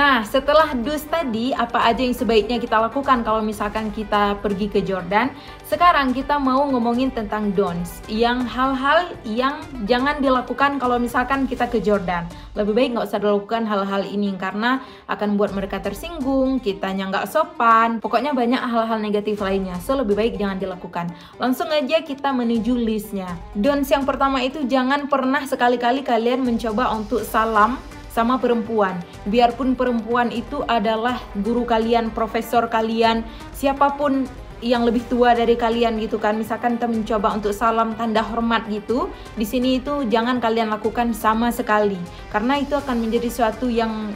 Nah, setelah do's tadi, apa aja yang sebaiknya kita lakukan kalau misalkan kita pergi ke Jordan? Sekarang kita mau ngomongin tentang don'ts, yang hal-hal yang jangan dilakukan kalau misalkan kita ke Jordan. Lebih baik nggak usah dilakukan hal-hal ini karena akan buat mereka tersinggung, kitanya nggak sopan, pokoknya banyak hal-hal negatif lainnya. So, lebih baik jangan dilakukan. Langsung aja kita menuju listnya. Don'ts yang pertama itu jangan pernah sekali-kali kalian mencoba untuk salam sama perempuan. Biarpun perempuan itu adalah guru kalian, profesor kalian, siapapun yang lebih tua dari kalian gitu kan. Misalkan kita mencoba untuk salam tanda hormat gitu, di sini itu jangan kalian lakukan sama sekali. Karena itu akan menjadi suatu yang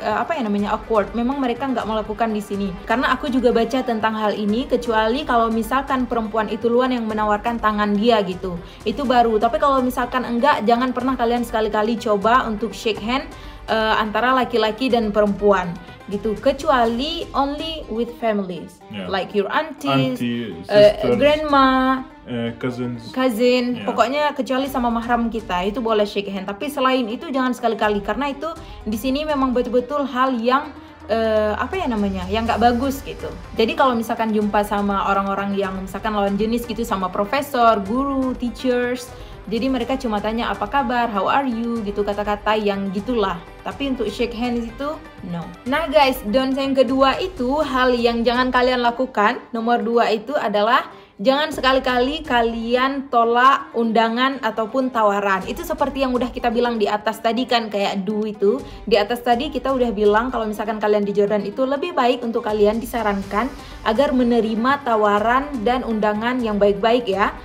awkward. Memang mereka nggak melakukan di sini. Karena aku juga baca tentang hal ini, kecuali kalau misalkan perempuan itu duluan yang menawarkan tangan dia gitu. Itu baru. Tapi kalau misalkan enggak, jangan pernah kalian sekali-kali coba untuk shake hand antara laki-laki dan perempuan gitu, kecuali only with families, like your aunties, grandma, cousin, pokoknya kecuali sama mahram kita itu boleh shake hand. Tapi selain itu jangan sekali-kali, karena itu di sini memang betul-betul hal yang yang nggak bagus gitu. Jadi kalau misalkan jumpa sama orang-orang yang misalkan lawan jenis gitu, sama profesor, guru, teachers, jadi mereka cuma tanya apa kabar, how are you gitu, kata-kata yang gitulah. Tapi untuk shake hands itu no. Nah guys, don'ts yang kedua itu hal yang jangan kalian lakukan. Nomor 2 itu adalah jangan sekali-kali kalian tolak undangan ataupun tawaran. Itu seperti yang udah kita bilang di atas tadi kan, kayak do itu. Di atas tadi kita udah bilang kalau misalkan kalian di Jordan itu lebih baik untuk kalian disarankan agar menerima tawaran dan undangan yang baik-baik ya,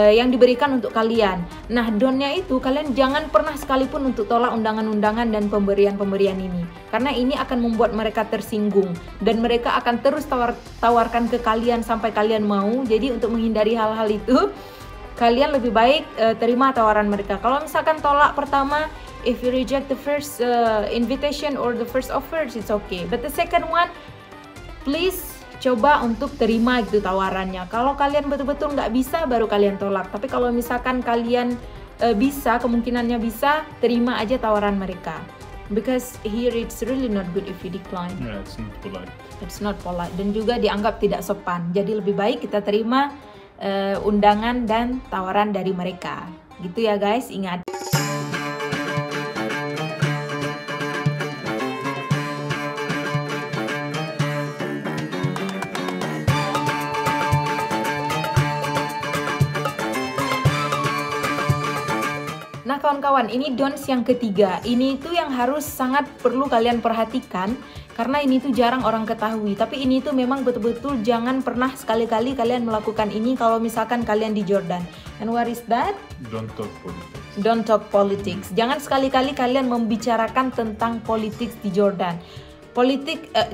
yang diberikan untuk kalian. Nah, don'ts-nya itu kalian jangan pernah sekalipun untuk tolak undangan-undangan dan pemberian-pemberian ini. Karena ini akan membuat mereka tersinggung dan mereka akan terus tawarkan ke kalian sampai kalian mau. Jadi untuk menghindari hal-hal itu, kalian lebih baik terima tawaran mereka. Kalau misalkan tolak pertama, if you reject the first invitation or the first offers, it's okay. But the second one, please coba untuk terima gitu tawarannya. Kalau kalian betul-betul nggak bisa, baru kalian tolak. Tapi kalau misalkan kalian bisa, kemungkinannya bisa, terima aja tawaran mereka. Because here it's really not good if you decline. Yeah, it's not polite. It's not polite dan juga dianggap tidak sopan. Jadi lebih baik kita terima undangan dan tawaran dari mereka. Gitu ya guys, ingat. Nah kawan-kawan, ini don'ts yang ketiga. Ini tuh yang harus sangat perlu kalian perhatikan, karena ini tuh jarang orang ketahui. Tapi ini tuh memang betul-betul jangan pernah sekali-kali kalian melakukan ini kalau misalkan kalian di Jordan. And what is that? Don't talk politics. Don't talk politics. Jangan sekali-kali kalian membicarakan tentang politik di Jordan.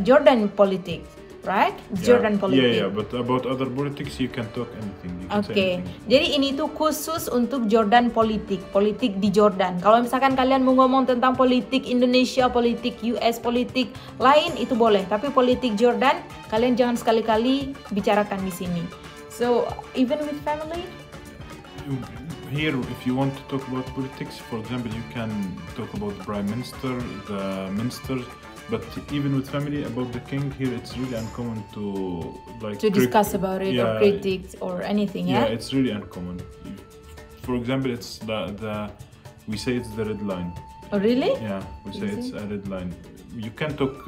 Jordan politics. Right? Jordan politics. Yeah, but about other politics you can talk anything. Oke, jadi ini tuh khusus untuk Jordan politik di Jordan. Kalau misalkan kalian mau ngomong tentang politik Indonesia, politik US, politik lain itu boleh. Tapi politik Jordan kalian jangan sekali-kali bicarakan di sini. So even with family. Here, if you want to talk about politics, for example, you can talk about the Prime Minister, the ministers. But even with family, about the king here, it's really uncommon to discuss about it or critics or anything. Yeah, it's really uncommon. For example, it's we say it's the red line. Oh really? Yeah, we say it's a red line. You can talk,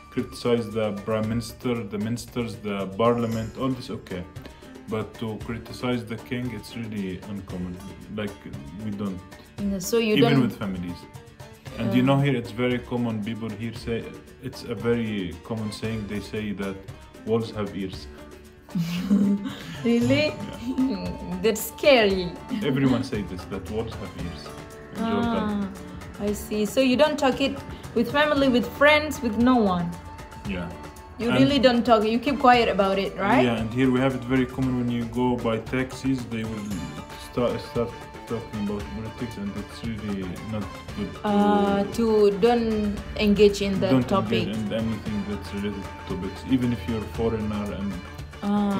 criticize the prime minister, the ministers, the parliament, all this okay. But to criticize the king, it's really uncommon. Like we don't. So you even don't. with families. And you know here it's very common, people here say, it's a very common saying, they say that walls have ears. Really? That's scary. Everyone say this, that walls have ears in Jordan. I see. So you don't talk it with family, with friends, with no one? Yeah. You really don't talk, you keep quiet about it, right? Yeah, and here we have it very common when you go by taxis, they will start talking about politics, and it's really not good to don't engage in the topic. Don't engage in anything that's related to topics, even if you're a foreigner. And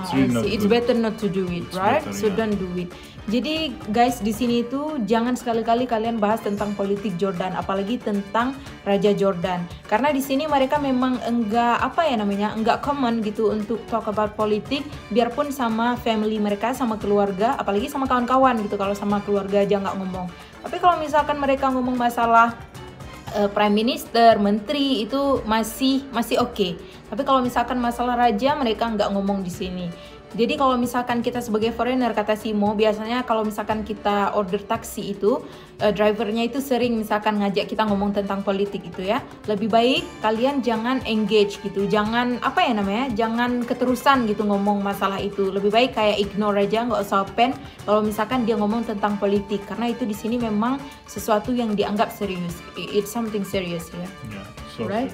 It's really not It's good. better not to do it, It's right? better, So yeah. don't do it. Jadi guys, di sini itu jangan sekali-kali kalian bahas tentang politik Jordan, apalagi tentang Raja Jordan. Karena di sini mereka memang enggak enggak common gitu untuk talk about politik, biarpun sama family mereka, sama keluarga, apalagi sama kawan-kawan gitu. Kalau sama keluarga aja nggak ngomong. Tapi kalau misalkan mereka ngomong masalah Prime Minister, menteri itu masih oke. Tapi kalau misalkan masalah raja mereka nggak ngomong di sini. Jadi kalau misalkan kita sebagai foreigner, kata Simo, biasanya kalau misalkan kita order taksi itu drivernya itu sering misalkan ngajak kita ngomong tentang politik itu ya. Lebih baik kalian jangan engage gitu, jangan jangan keterusan gitu ngomong masalah itu. Lebih baik kayak ignore aja, nggak usah open kalau misalkan dia ngomong tentang politik, karena itu di sini memang sesuatu yang dianggap serius. It's something serious ya. Yeah, so Right?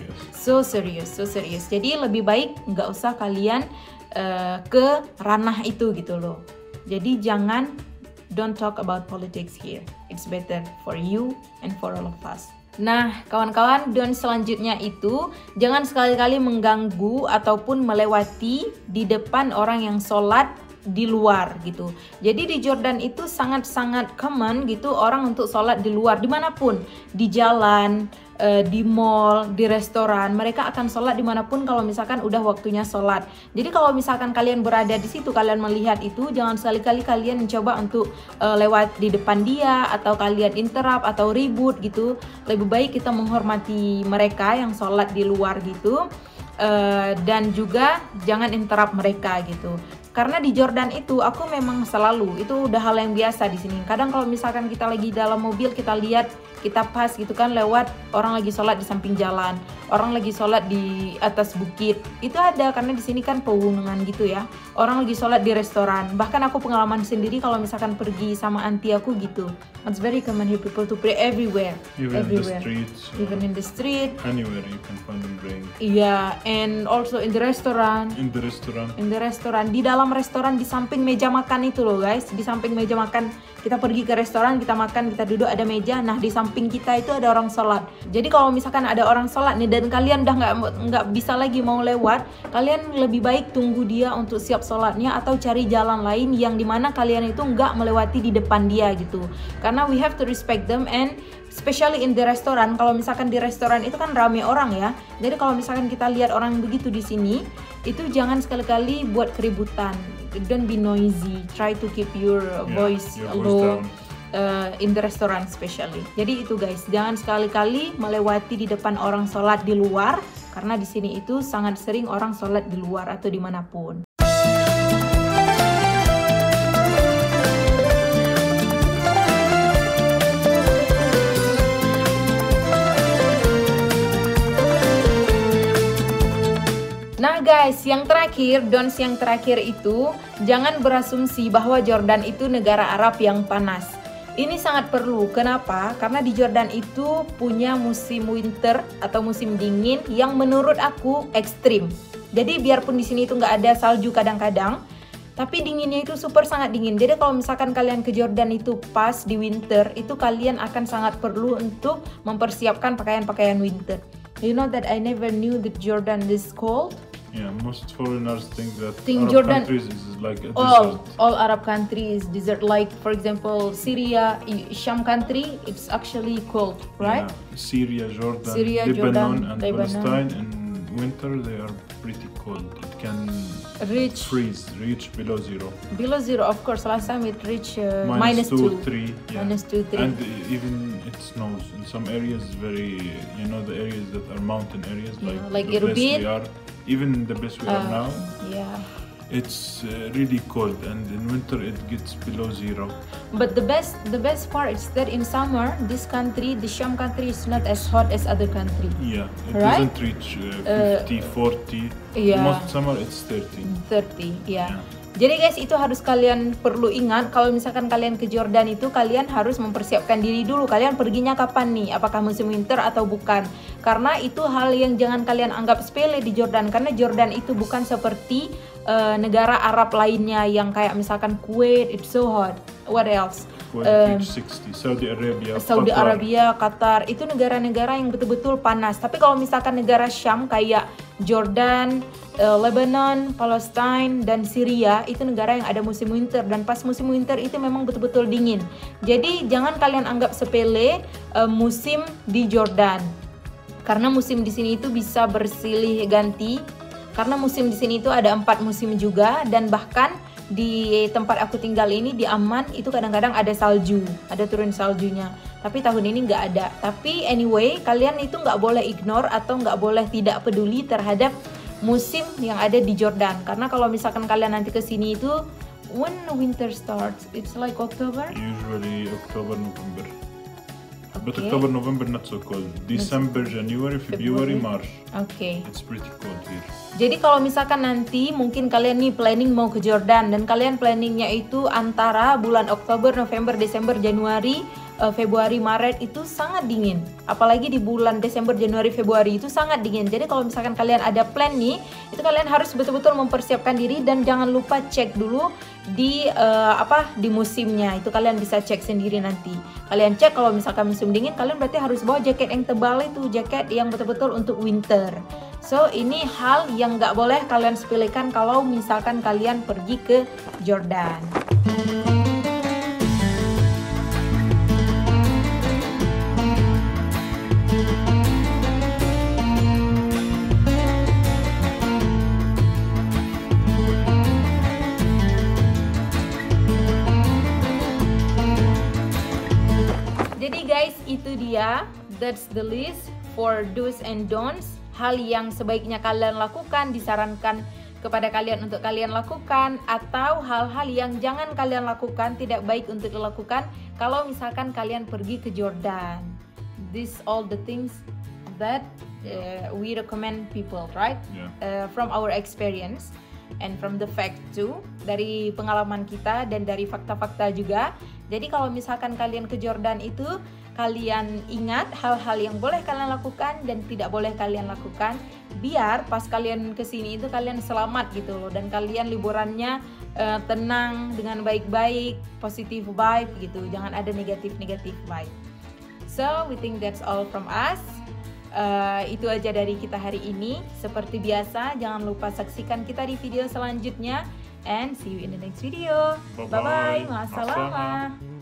serious. So serious. Jadi lebih baik nggak usah kalian ke ranah itu gitu loh. Jadi don't talk about politics here. It's better for you and for all of us. Nah, kawan-kawan, don selanjutnya itu jangan sekali-kali mengganggu ataupun melewati di depan orang yang sholat di luar gitu. Jadi di Jordan itu sangat-sangat common gitu orang untuk sholat di luar, dimanapun, di jalan, di mall, di restoran, mereka akan sholat dimanapun kalau misalkan udah waktunya sholat. Jadi kalau misalkan kalian berada di situ, kalian melihat itu, jangan sekali-kali kalian mencoba untuk lewat di depan dia, atau kalian interrupt atau ribut gitu. Lebih baik kita menghormati mereka yang sholat di luar gitu, dan juga jangan interrupt mereka gitu. Karena di Jordan itu aku memang selalu, itu udah hal yang biasa di sini. Kadang kalau misalkan kita lagi dalam mobil, kita lihat, kita pas gitu kan lewat orang lagi sholat di samping jalan, orang lagi sholat di atas bukit. Itu ada karena di sini kan pegunungan gitu ya. Orang lagi sholat di restoran. Bahkan aku pengalaman sendiri kalau misalkan pergi sama anti aku gitu. It's very common here people to pray everywhere. Even everywhere. in the streets. Even in the street. Anywhere you can find them praying. Yeah, and also in the restaurant. In the restaurant. In the restaurant, di dalam restoran, di samping meja makan itu loh guys, di samping meja makan, kita pergi ke restoran, kita makan, kita duduk, ada meja, nah di samping kita itu ada orang sholat. Jadi kalau misalkan ada orang sholat nih dan kalian udah nggak bisa lagi mau lewat, kalian lebih baik tunggu dia untuk siap sholatnya atau cari jalan lain yang dimana kalian itu nggak melewati di depan dia gitu. Karena we have to respect them, and especially in the restoran. Kalau misalkan di restoran itu kan rame orang ya. Jadi kalau misalkan kita lihat orang begitu di sini, itu jangan sekali-kali buat keributan. Don't be noisy. Try to keep your voice your low down. in the restaurant especially. Jadi itu guys, jangan sekali-kali melewati di depan orang sholat di luar, karena di sini itu sangat sering orang sholat di luar atau dimanapun. Nah guys, yang terakhir, dons yang terakhir itu, jangan berasumsi bahwa Jordan itu negara Arab yang panas. Ini sangat perlu, kenapa? Karena di Jordan itu punya musim winter atau musim dingin yang menurut aku ekstrim. Jadi biarpun di sini itu nggak ada salju kadang-kadang, tapi dinginnya itu sangat dingin. Jadi kalau misalkan kalian ke Jordan itu pas di winter, itu kalian akan sangat perlu untuk mempersiapkan pakaian-pakaian winter. You know that I never knew that Jordan is cold. Yeah, most foreigners think that Think Arab Jordan- countries is like a desert. All Arab countries desert, like for example Syria, Sham country, it's actually cold, right? Yeah. Syria, Jordan, Syria, Lebanon, Jordan, and Lebanon. Palestine in winter they are pretty cold. It can Reach reach below zero. below zero, of course. Last time it reached Minus -2, 3. Yeah. -2, 3. And even it snows in some areas. Very, the areas that are mountain areas, Yeah, like like the place Erbil. we are. Even the place we are now, Yeah. it's really cold, and in winter it gets below zero. But the best part is that in summer, this country, the Sham country, is not as hot as other country. Yeah, it Right? doesn't reach 50, 40. yeah. Most summer it's 30. 30, ya. Yeah. Jadi guys, itu harus kalian perlu ingat kalau misalkan kalian ke Jordan itu kalian harus mempersiapkan diri dulu. Kalian perginya kapan nih? Apakah musim winter atau bukan? Karena itu hal yang jangan kalian anggap sepele di Jordan. Karena Jordan itu bukan seperti negara Arab lainnya yang kayak misalkan Kuwait, it's so hot. What else? Well, reach 60. Saudi Arabia, Saudi Qatar. Arabia, Qatar, itu negara-negara yang betul-betul panas. Tapi kalau misalkan negara Syam kayak Jordan, Lebanon, Palestine, dan Syria, itu negara yang ada musim winter, dan pas musim winter itu memang betul-betul dingin. Jadi jangan kalian anggap sepele musim di Jordan, karena musim di sini itu bisa bersilih ganti. Karena musim di sini itu ada 4 musim juga, dan bahkan di tempat aku tinggal ini di Amman itu kadang-kadang ada salju, ada turun saljunya. Tapi tahun ini nggak ada. Tapi anyway, kalian itu nggak boleh ignore atau nggak boleh tidak peduli terhadap musim yang ada di Jordan. Karena kalau misalkan kalian nanti ke sini itu, when winter starts, it's like October. Usually October, November. But Okay. October, November not so cold. December, January, February, March. Okay. It's pretty cold here. Jadi kalau misalkan nanti mungkin kalian nih planning mau ke Jordan, dan kalian planningnya itu antara bulan Oktober, November, Desember, Januari, Februari, Maret, itu sangat dingin. Apalagi di bulan Desember, Januari, Februari itu sangat dingin. Jadi kalau misalkan kalian ada plan nih, itu kalian harus betul-betul mempersiapkan diri, dan jangan lupa cek dulu di di musimnya. Itu kalian bisa cek sendiri nanti. Kalian cek kalau misalkan musim dingin, kalian berarti harus bawa jaket yang tebal, itu jaket yang betul-betul untuk winter. So ini hal yang nggak boleh kalian sepelekan kalau misalkan kalian pergi ke Jordan. Jadi guys, itu dia, that's the list for do's and don'ts. Hal yang sebaiknya kalian lakukan, disarankan kepada kalian untuk kalian lakukan, atau hal-hal yang jangan kalian lakukan, tidak baik untuk dilakukan kalau misalkan kalian pergi ke Jordan. These all the things that we recommend people, right? Yeah. From our experience and from the fact too, dari pengalaman kita dan dari fakta-fakta juga. Jadi kalau misalkan kalian ke Jordan itu, kalian ingat hal-hal yang boleh kalian lakukan dan tidak boleh kalian lakukan, biar pas kalian kesini itu kalian selamat gitu loh, dan kalian liburannya tenang, dengan baik-baik, positive vibe gitu, jangan ada negatif-negatif vibe. So we think that's all from us. Itu aja dari kita hari ini. Seperti biasa, jangan lupa saksikan kita di video selanjutnya, and see you in the next video. Bye bye. Ma'assalama.